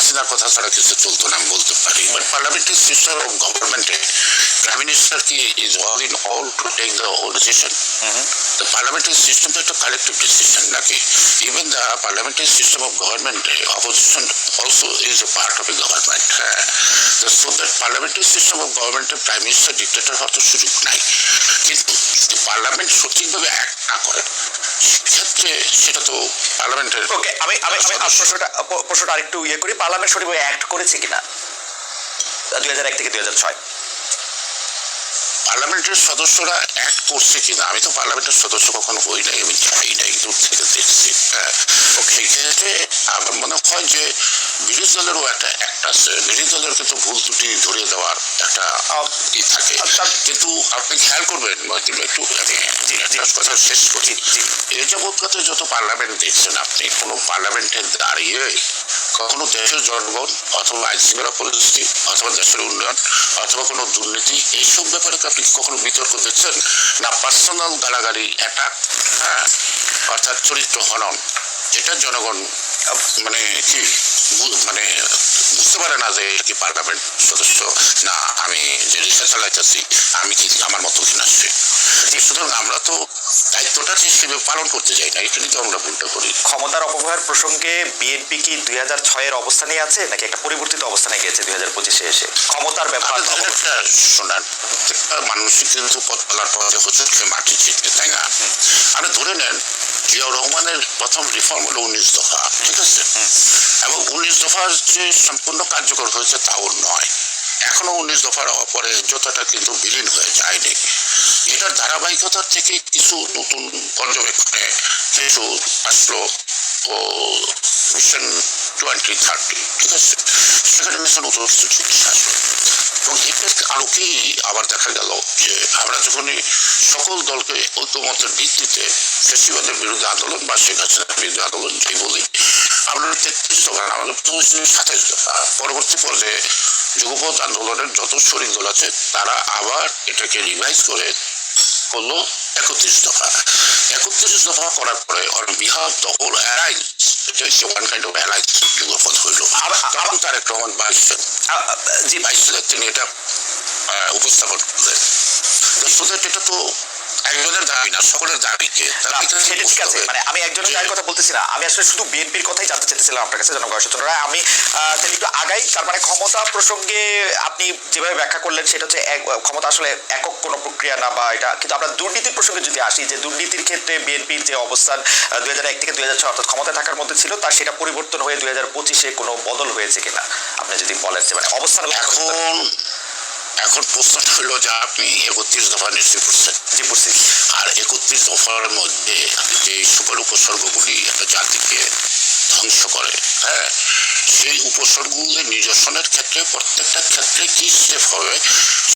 হাসিনার কথা ছাড়া কিছু চলতো না আমি বলতে পারি, বাট পার্লামেন্টারি সিস্টেম অফ গভর্নমেন্টে প্রাইম মিনিস্টার কি is all in all to take the whole decision? The parliamentary system is a collective decision. Even the parliamentary system of government, opposition also is a part of a government. So that parliamentary system of government, prime minister dictator হওয়ার তো সুযোগ নাই, কিন্তু parliament সঠিকভাবে act না করে সেক্ষেত্রে সেটা তো পার্লামেন্টের। ওকে, আমি প্রশ্নটা আরেকটু করি, পার্লামেন্ট সঠিকভাবে অ্যাক্ট করেছে কিনা 2001 থেকে 2006? পার্লামেন্টের সদস্যরা অ্যাক্ট করছে কিনা, আমি তো পার্লামেন্টের সদস্য কখনো হই নাই, আমি চাই নাই, দূর থেকে দেখছি। সেই ক্ষেত্রে আমার মনে হয় যে বিরোধী দলেরও একটা অ্যাক্ট আছে, বিরোধী দলের কিন্তু ভুল ত্রুটি ধরিয়ে দেওয়ার একটা ই থাকে। কিন্তু আপনি খেয়াল করবেন একটু, কথা শেষ করি, এ যাবৎকাতে যত পার্লামেন্ট দেখছেন আপনি, কোনো পার্লামেন্টে দাঁড়িয়ে কখনো দেশের জনগণ অথবা আইন শৃঙ্খলা পরিস্থিতি অথবা দেশের উন্নয়ন অথবা কোনো দুর্নীতি এইসব ব্যাপারে আপনি কখনো বিতর্ক দেখছেন না? পার্সোনাল গালাগালি অ্যাটাক, অর্থাৎ চরিত্র হনন, যেটা জনগণ মানে কি মানে বুঝতে পারে না যে এটা কি পার্লামেন্ট সদস্য না আমি যে রিক্সা চালাইতেছি আমি কি আমার মতো কিনা আসছে। সুতরাং আমরা তো দায়িত্বটা হিসেবে পালন করতে যাই না, এটা কিন্তু আমরা ভুলটা করি। ক্ষমতার অপব্যবহার প্রসঙ্গে বিএনপি কি 2006-এর অবস্থানে আছে নাকি একটা পরিবর্তিত অবস্থানে গেছে 2025-এ এসে ক্ষমতার ব্যাপারে? শোনান, প্রত্যেকটা মানুষই কিন্তু পথ চলার পথে হচ্ছে মাটি চিনতে, তাই না? আপনি ধরে নেন জিয়াউর রহমানের প্রথম রিফর্ম হলো 19 দফা, ঠিক আছে, এবং 19 দফার যে সম্পূর্ণ কার্যকর হয়েছে তাও নয়, এখনো 19 দফার পরে যতটা কিন্তু বিলীন হয়ে যায়নি। এটার ধারাবাহিকতার থেকে কিছু নতুন পর্যবেক্ষণে কিছু আসলো ও মিশন 2030, ঠিক আছে, সেখানে মিশন নতুন কিছু জিনিস আসলো এবং এটার আলোকেই আবার দেখা গেল যে আমরা যখনই সকল দলকে ঐক্যমতের ভিত্তিতে ফেস্টিভ্যালের বিরুদ্ধে আন্দোলন বা শেখ হাসিনার বিরুদ্ধে আন্দোলন যেই বলি, আমরা 33 দফা, আমাদের 27 দফা, পরবর্তী পর্যায়ে যুগপৎ আন্দোলনের যত শরিক দল আছে তারা আবার এটাকে রিভাইজ করে করলো 31 দফা। 31 দফা করার পরে on behalf the whole alliance, এটা হচ্ছে ওয়ান কাইন্ড অফ অ্যালায়েন্স যুগপৎ হইল। তখন তারেক রহমান 22 তিনি এটা উপস্থাপন করলেন। এটা তো একজনের দাবি না, সকলের দাবি। ঠিক আছে, মানে আমি একজনের দাবির কথা বলতেছি না, আমি আসলে শুধু বিএনপির কথাই জানতে চাইতেছিলাম আপনার কাছে জনগণ সচেতন রায়। আমি তাহলে একটু আগাই, তার মানে ক্ষমতা প্রসঙ্গে আপনি যেভাবে ব্যাখ্যা করলেন সেটা হচ্ছে ক্ষমতা আসলে একক কোনো প্রক্রিয়া না বা এটা, কিন্তু আমরা দুর্নীতির প্রসঙ্গে যদি আসি, যে দুর্নীতির ক্ষেত্রে বিএনপির যে অবস্থান 2001 থেকে 2006 অর্থাৎ ক্ষমতায় থাকার মধ্যে ছিল, তার সেটা পরিবর্তন হয়ে 2025-এ কোনো বদল হয়েছে কিনা আপনি যদি বলেন, যে মানে অবস্থান এখন প্রশ্ন হলো যে আপনি 31 দফা নিশ্চয় করছেন। জি পড়ছি। আর 31 দফার মধ্যে যে সকল উপসর্গগুলি একটা জাতিকে ধ্বংস করে, সেই উপসর্গগুলি নিরসনের ক্ষেত্রে প্রত্যেকটা ক্ষেত্রে কি স্টেপ হবে